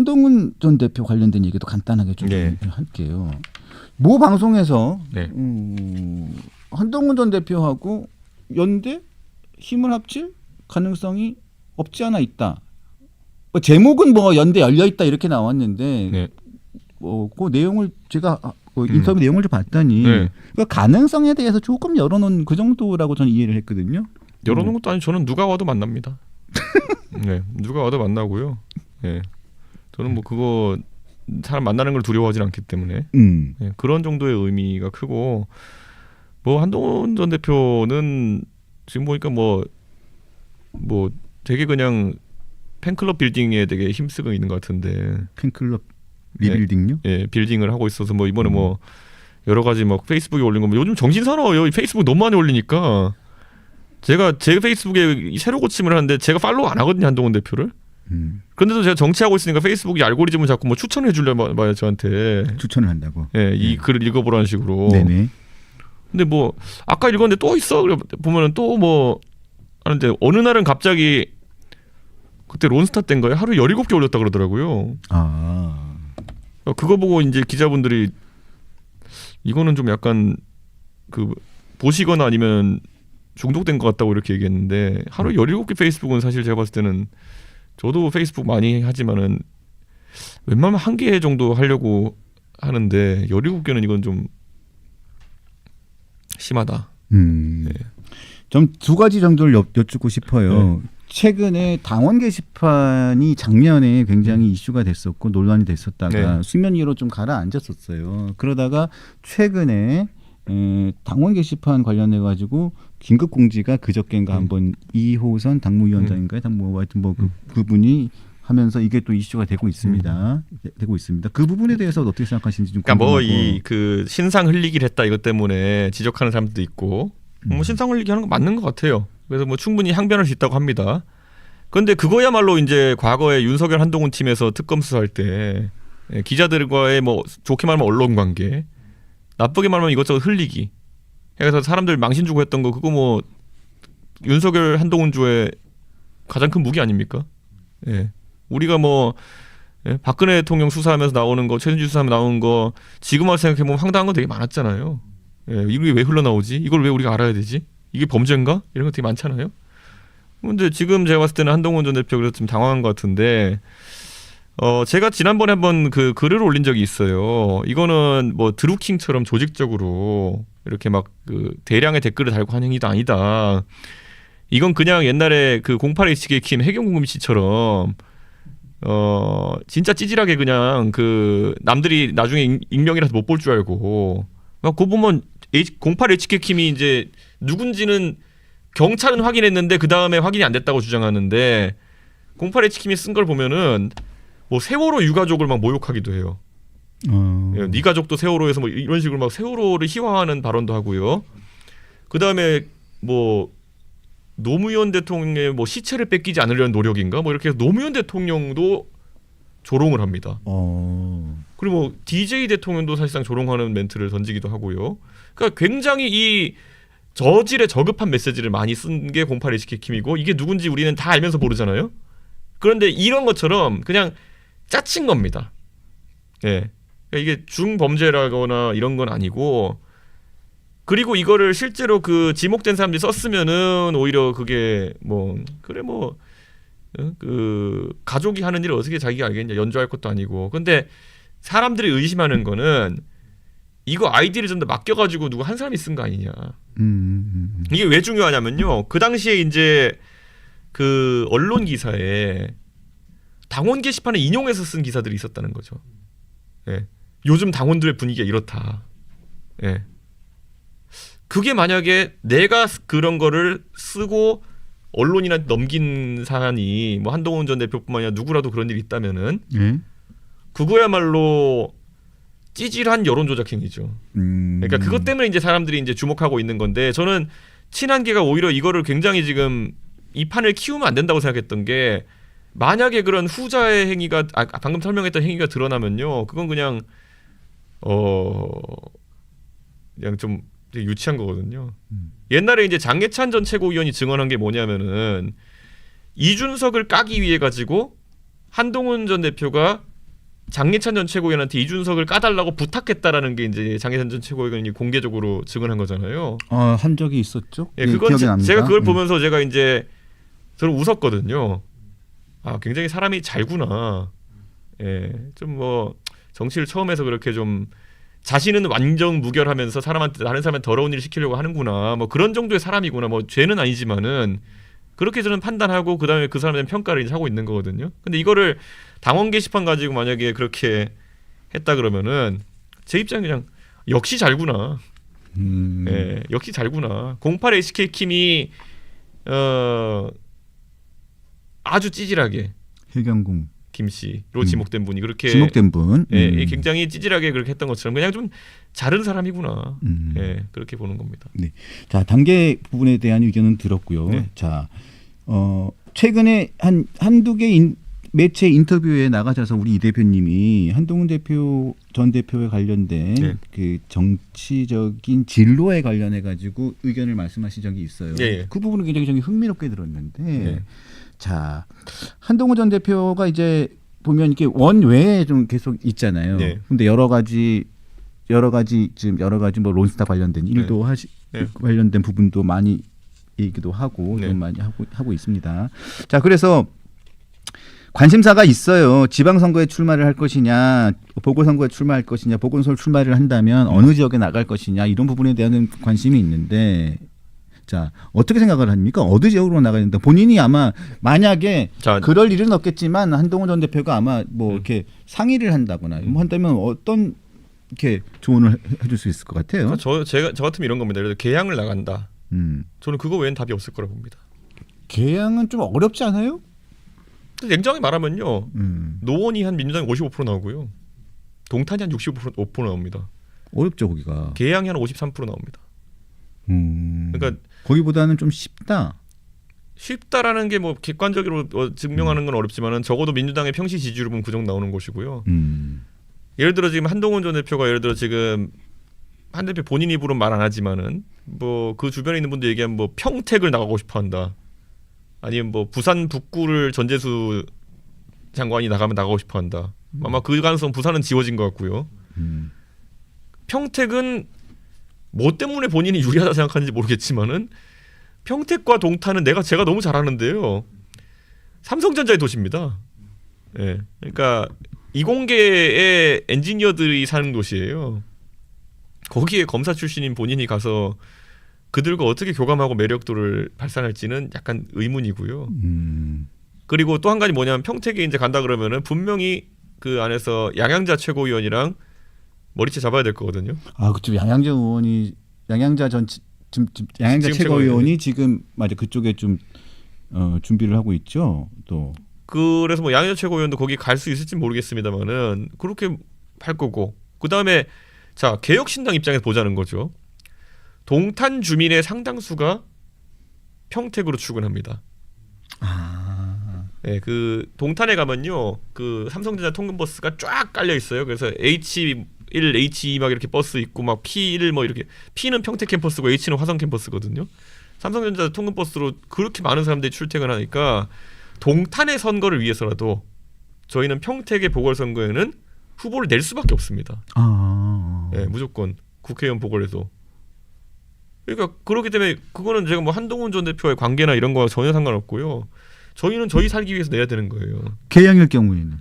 한동훈 전 대표 관련된 얘기도 간단하게 좀 네. 할게요. 모 방송에서 네. 한동훈 전 대표하고 연대 힘을 합칠 가능성이 없지 않아 있다. 제목은 뭐 연대 열려 있다 이렇게 나왔는데 네. 그 내용을 제가 인터뷰 내용을 좀 봤더니 네. 그 가능성에 대해서 조금 열어놓은 그 정도라고 저는 이해를 했거든요. 열어놓은 것도 아니고 저는 누가 와도 만납니다. 네, 누가 와도 만나고요. 네, 저는 뭐 그거 사람 만나는 걸 두려워하지 않기 때문에 네, 그런 정도의 의미가 크고 뭐 한동훈 전 대표는 지금 보니까 뭐 되게 그냥 팬클럽 빌딩에 되게 힘쓰고 있는 것 같은데 팬클럽 리빌딩요? 예, 빌딩을 하고 있어서 뭐 이번에 뭐 여러 가지 막 페이스북에 올린 거 뭐 요즘 정신 사나워요. 페이스북 너무 많이 올리니까 제가 제 페이스북에 새로 고침을 하는데 제가 팔로우 안 하거든요 한동훈 대표를. 그런데도 제가 정치하고 있으니까 페이스북이 알고리즘을 자꾸 뭐 추천해 주려고 봐요 저한테. 추천을 한다고. 예, 이 글을 읽어보라는 식으로. 네네. 근데 뭐 아까 읽었는데 또 있어. 그래 보면은 또 뭐 하는데 어느 날은 갑자기 그때 론스타 때인가요? 하루 17개 올렸다 그러더라고요. 그거 보고 이제 기자분들이 이거는 좀 약간 그 보시거나 아니면 중독된 것 같다고 이렇게 얘기했는데 하루 17개 페이스북은 사실 제가 봤을 때는 저도 페이스북 많이 하지만은 웬만하면 1개 정도 하려고 하는데 17개는 이건 좀 심하다. 네. 좀 두 가지 정도를 여쭙고 싶어요. 네. 최근에 당원 게시판이 작년에 굉장히 이슈가 됐었고 논란이 됐었다가 수면 위로 좀 가라앉았었어요. 그러다가 최근에 당원 게시판 관련해 가지고 긴급 공지가 그저께인가 한번 이호선 당무위원장인가요? 하여튼 뭐 그분이 하면서 이게 또 이슈가 되고 있습니다. 되고 있습니다. 그 부분에 대해서 어떻게 생각하시는지 좀 궁금하고. 그러니까 뭐 이 그 신상 흘리기를 했다 이것 때문에 지적하는 사람들도 있고 뭐 신상 흘리기 하는 거 맞는 것 같아요. 그래서 뭐 충분히 항변할 수 있다고 합니다. 그런데 그거야말로 이제 과거에 윤석열 한동훈 팀에서 특검 수사할 때 기자들과의 뭐 좋게 말하면 언론 관계, 나쁘게 말하면 이것저것 흘리기. 그래서 사람들 망신 주고 했던 거 그거 뭐 윤석열 한동훈 주의 가장 큰 무기 아닙니까? 예. 우리가 뭐 박근혜 대통령 수사하면서 나오는 거, 최순실 수사하면 나오는 거 지금 와서 생각해보면 황당한 거 되게 많았잖아요. 예. 이게 왜 흘러나오지? 이걸 왜 우리가 알아야 되지? 이게 범죄인가? 이런 거 되게 많잖아요. 근데 지금 제가 봤을 때는 한동훈 전 대표가 그래서 좀 당황한 것 같은데 제가 지난번에 한번 그 글을 올린 적이 있어요. 이거는 뭐 드루킹처럼 조직적으로 이렇게 막 그 대량의 댓글을 달고 한 행위도 아니다. 이건 그냥 옛날에 그 08HK 킴 해경궁금 씨처럼 진짜 찌질하게 그냥 그 남들이 나중에 익명이라서 못 볼 줄 알고 그 보면 08HK 킴이 이제 누군지는 경찰은 확인했는데 그 다음에 확인이 안 됐다고 주장하는데 08HK 킴이 쓴 걸 보면은 뭐 세월호 유가족을 막 모욕하기도 해요. 네 가족도 세월호에서 뭐 이런 식으로 막 세월호를 희화하는 발언도 하고요. 그 다음에 뭐 노무현 대통령의 뭐 시체를 뺏기지 않으려는 노력인가 뭐 이렇게 해서 노무현 대통령도 조롱을 합니다. 그리고 뭐 DJ 대통령도 사실상 조롱하는 멘트를 던지기도 하고요. 그러니까 굉장히 이 저질의 저급한 메시지를 많이 쓴 게 08HK 킴이고 이게 누군지 우리는 다 알면서 모르잖아요. 그런데 이런 것처럼 그냥 짜친 겁니다. 예. 그러니까 이게 중범죄라거나 이런 건 아니고 그리고 이거를 실제로 그 지목된 사람들이 썼으면은 오히려 그게 뭐 그래 뭐 그 가족이 하는 일을 어떻게 자기가 알겠냐 연주할 것도 아니고 근데 사람들이 의심하는 거는 이거 아이디를 좀 더 맡겨가지고 누가 한 사람이 쓴 거 아니냐. 이게 왜 중요하냐면요. 그 당시에 이제 그 언론 기사에 당원 게시판에 인용해서 쓴 기사들이 있었다는 거죠. 예. 요즘 당원들의 분위기가 이렇다. 예. 그게 만약에 내가 그런 거를 쓰고 언론이나 넘긴 사안이 뭐 한동훈 전 대표뿐만 아니라 누구라도 그런 일이 있다면은 그거야말로 찌질한 여론조작 행위죠. 그러니까 그것 때문에 이제 사람들이 이제 주목하고 있는 건데 저는 친한계가 오히려 이거를 굉장히 지금 이 판을 키우면 안 된다고 생각했던 게 만약에 그런 후자의 행위가 방금 설명했던 행위가 드러나면요, 그건 그냥 그냥 좀 되게 유치한 거거든요. 옛날에 이제 장해찬 전 최고위원이 증언한 게 뭐냐면은 이준석을 까기 위해 가지고 한동훈 전 대표가 장예찬 전 최고위원한테 이준석을 까달라고 부탁했다라는 게 이제 장예찬 전 최고위원이 공개적으로 증언한 거잖아요. 한 적이 있었죠. 예, 그건 기억이 납니다. 제가 그걸 보면서 제가 이제 저는 웃었거든요. 아, 굉장히 사람이 잘구나. 예, 좀 뭐 정치를 처음 해서 그렇게 좀 자신은 완전 무결하면서 사람한테 다른 사람한테 더러운 일을 시키려고 하는구나. 뭐 그런 정도의 사람이구나. 뭐 죄는 아니지만은 그렇게 저는 판단하고 그다음에 그 사람에 대한 평가를 이제 하고 있는 거거든요. 근데 이거를 당원 게시판 가지고 만약에 그렇게 했다 그러면은 제 입장은 그냥 역시 잘구나. 예, 역시 잘구나. 08 SK킴이 아주 찌질하게 해경궁 김씨로 지목된 분이 그렇게 지목된 분, 예, 굉장히 찌질하게 그렇게 했던 것처럼 그냥 좀 자른 사람이구나. 예, 그렇게 보는 겁니다. 네. 자, 단계 부분에 대한 의견은 들었고요. 네. 자, 최근에 한두 개 매체 인터뷰에 나가셔서 우리 이 대표님이 한동훈 전 대표에 관련된 네. 그 정치적인 진로에 관련해 가지고 의견을 말씀하신 적이 있어요. 예. 그 부분은 굉장히 흥미롭게 들었는데, 네. 자, 한동훈 전 대표가 이제 보면 이게 원외에 좀 계속 있잖아요. 네. 근데 여러 가지 뭐 론스타 관련된 일도 네. 관련된 부분도 많이 얘기도 하고 네. 좀 많이 하고 있습니다. 자, 그래서 관심사가 있어요. 지방선거에 출마를 할 것이냐, 보궐선거에 출마할 것이냐, 보궐선거 출마를 한다면 어느 지역에 나갈 것이냐 이런 부분에 대한 관심이 있는데, 자, 어떻게 생각을 합니까? 어느 지역으로 나가야 된다. 본인이 아마 만약에 자, 그럴 일은 없겠지만 한동훈 전 대표가 아마 뭐 이렇게 상의를 한다거나 뭐 한다면 어떤 이렇게 조언을 해줄 수 있을 것 같아요. 저 같으면 이런 겁니다. 예를 들어 개항을 나간다. 음. 저는 그거 외엔 답이 없을 거라고 봅니다. 개항은 좀 어렵지 않아요? 냉정하게 말하면요. 노원이 한 민주당이 55% 나오고요. 동탄이 한 65% 나옵니다. 어렵죠, 거기가. 개항이 한 53% 나옵니다. 그러니까 거기보다는 좀 쉽다. 쉽다라는 게 뭐 객관적으로 증명하는 건 어렵지만은 적어도 민주당의 평시 지지율을 보면 그 정도 나오는 것이고요. 예를 들어 지금 한동훈 전 대표가 예를 들어 지금 한 대표 본인 입으로 말 안 하지만은 뭐 그 주변에 있는 분들 얘기하면 뭐 평택을 나가고 싶어한다. 아니면 뭐 부산 북구를 전재수 장관이 나가고 싶어한다. 아마 그 가능성 부산은 지워진 것 같고요. 평택은 뭐 때문에 본인이 유리하다 생각하는지 모르겠지만은 평택과 동탄은 제가 너무 잘하는데요. 삼성전자의 도시입니다. 예, 그러니까 이공계의 엔지니어들이 사는 도시예요. 거기에 검사 출신인 본인이 가서 그들과 어떻게 교감하고 매력도를 발산할지는 약간 의문이고요. 그리고 또 한 가지 뭐냐면 평택에 이제 간다 그러면은 분명히 그 안에서 양양자 최고위원이랑 머리채 잡아야 될 거거든요. 아, 그쪽 양양자 의원이 양양자 지금 최고위원이 지금 맞아 그쪽에 좀 준비를 하고 있죠. 또 그래서 뭐 양양자 최고위원도 거기 갈 수 있을지 모르겠습니다만은 그렇게 할 거고 그 다음에 자 개혁신당 입장에서 보자는 거죠. 동탄 주민의 상당수가 평택으로 출근합니다. 네, 그 동탄에 가면요, 그 삼성전자 통근버스가 쫙 깔려 있어요. 그래서 H1, H2 막 이렇게 버스 있고 막 P1 뭐 이렇게 P는 평택 캠퍼스고 H는 화성 캠퍼스거든요. 삼성전자 통근버스로 그렇게 많은 사람들이 출퇴근하니까 동탄의 선거를 위해서라도 저희는 평택의 보궐선거에는 후보를 낼 수밖에 없습니다. 네, 무조건 국회의원 보궐에서. 그러니까 그렇기 때문에 그거는 제가 뭐 한동훈 전 대표의 관계나 이런 거와 전혀 상관없고요. 저희는 저희 살기 위해서 내야 되는 거예요. 개항일 경우에는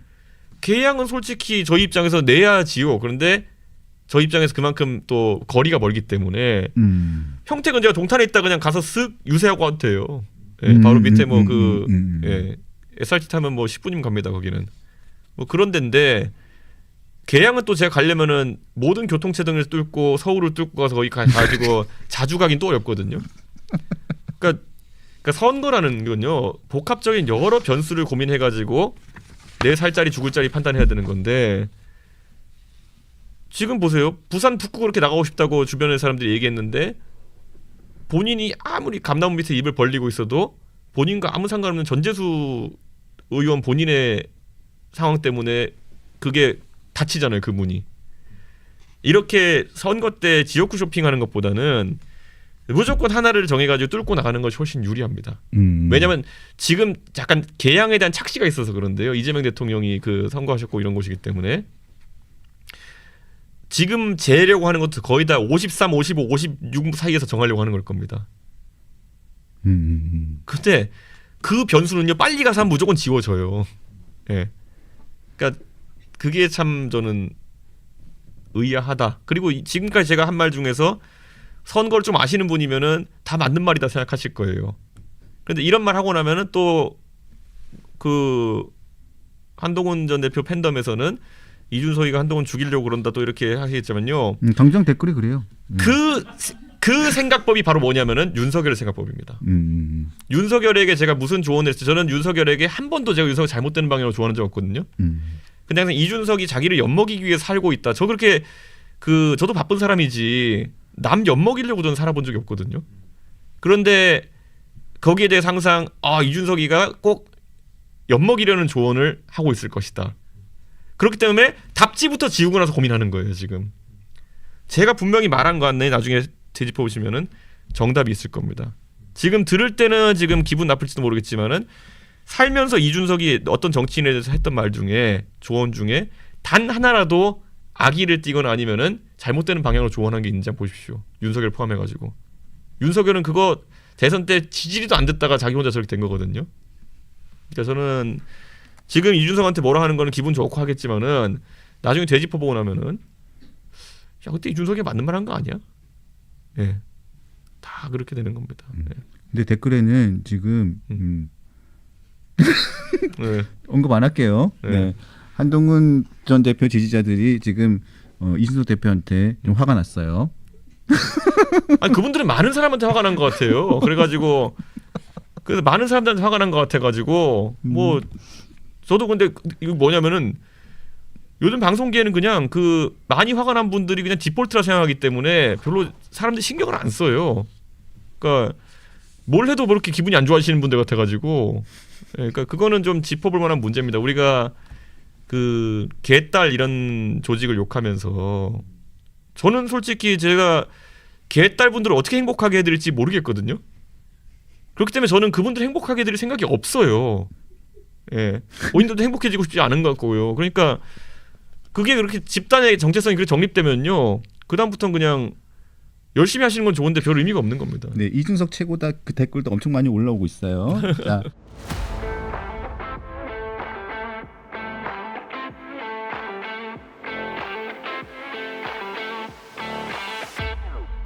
개항은 솔직히 저희 입장에서 내야지요. 그런데 저희 입장에서 그만큼 또 거리가 멀기 때문에 평택은 제가 동탄에 있다 그냥 가서 쓱 유세하고 와도 돼요. 예, 바로 밑에 뭐 그 SRT 타면 뭐 10분이면 갑니다. 거기는 뭐 그런 데인데 개항은 또 제가 가려면은 모든 교통체증을 뚫고 서울을 뚫고 가서 거기 가지고 자주 가긴 또 어렵거든요. 그러니까 선거라는 건요 복합적인 여러 변수를 고민해가지고 내 살짜리 죽을짜리 판단해야 되는 건데 지금 보세요. 부산 북구 그렇게 나가고 싶다고 주변의 사람들이 얘기했는데 본인이 아무리 감나무 밑에 입을 벌리고 있어도 본인과 아무 상관없는 전재수 의원 본인의 상황 때문에 그게 닫히잖아요. 그 문이. 이렇게 선거 때 지역구 쇼핑하는 것보다는 무조건 하나를 정해가지고 뚫고 나가는 것이 훨씬 유리합니다. 음. 왜냐하면 지금 약간 개양에 대한 착시가 있어서 그런데요. 이재명 대통령이 그 선거하셨고 이런 곳이기 때문에 지금 재려고 하는 것도 거의 다 53, 55, 56 사이에서 정하려고 하는 걸 겁니다. 근데 그 변수는요 빨리 가서 하면 무조건 지워져요. 예. 그러니까 그게 참 저는 의아하다. 그리고 지금까지 제가 한 말 중에서 선거를 좀 아시는 분이면은 다 맞는 말이다 생각하실 거예요. 그런데 이런 말 하고 나면은 또 그 한동훈 전 대표 팬덤에서는 이준석이가 한동훈 죽이려고 그런다 또 이렇게 하시겠지만요. 당장 댓글이 그래요. 그 생각법이 바로 뭐냐면은 윤석열의 생각법입니다. 윤석열에게 제가 무슨 조언을 했지? 저는 윤석열에게 한 번도 제가 윤석열 잘못되는 방향으로 조언한 적 없거든요. 근데 항상 이준석이 자기를 엿먹이기 위해 살고 있다. 저 그렇게 저도 바쁜 사람이지 남 엿먹이려고 저는 살아본 적이 없거든요. 그런데 거기에 대해서 항상 이준석이가 꼭 엿먹이려는 조언을 하고 있을 것이다. 그렇기 때문에 답지부터 지우고 나서 고민하는 거예요 지금. 제가 분명히 말한 거 안에 나중에 되짚어 보시면은 정답이 있을 겁니다. 지금 들을 때는 지금 기분 나쁠지도 모르겠지만은 살면서 이준석이 어떤 정치인에 대해서 했던 말 중에 조언 중에 단 하나라도 악의를 띠거나 아니면은 잘못되는 방향으로 조언한 게 있는지 한번 보십시오. 윤석열 포함해가지고. 윤석열은 그거 대선 때 지지리도 안 듣다가 자기 혼자 저렇게 된 거거든요. 그러니까 저는 지금 이준석한테 뭐라 하는 거는 기분 좋고 하겠지만은 나중에 되짚어 보고 나면은 야 그때 이준석이 맞는 말 한 거 아니야? 예, 다 그렇게 되는 겁니다. 예. 근데 댓글에는 지금 네. 언급 안 할게요. 네. 네. 한동훈 전 대표 지지자들이 지금 이준석 대표한테 좀 화가 났어요. 아니 그분들은 많은 사람한테 화가 난 것 같아요. 그래가지고 그래서 많은 사람들한테 화가 난 것 같아가지고 뭐 저도 근데 이거 뭐냐면은 요즘 방송계에는 그냥 많이 화가 난 분들이 그냥 디폴트라 생각하기 때문에 별로 사람들이 신경을 안 써요. 그러니까 뭘 해도 그렇게 기분이 안 좋아지시는 분들 같아가지고 그러니까 그거는 좀 짚어볼 만한 문제입니다. 우리가 개딸 이런 조직을 욕하면서 저는 솔직히 제가 개딸 분들을 어떻게 행복하게 해드릴지 모르겠거든요. 그렇기 때문에 저는 그분들 행복하게 해드릴 생각이 없어요. 예, 본인들도 행복해지고 싶지 않은 것 같고요. 그러니까 그게 그렇게 집단의 정체성이 그렇게 정립되면요, 그 다음부터는 그냥 열심히 하시는 건 좋은데 별 의미가 없는 겁니다. 네, 이준석 최고다 그 댓글도 엄청 많이 올라오고 있어요. 자.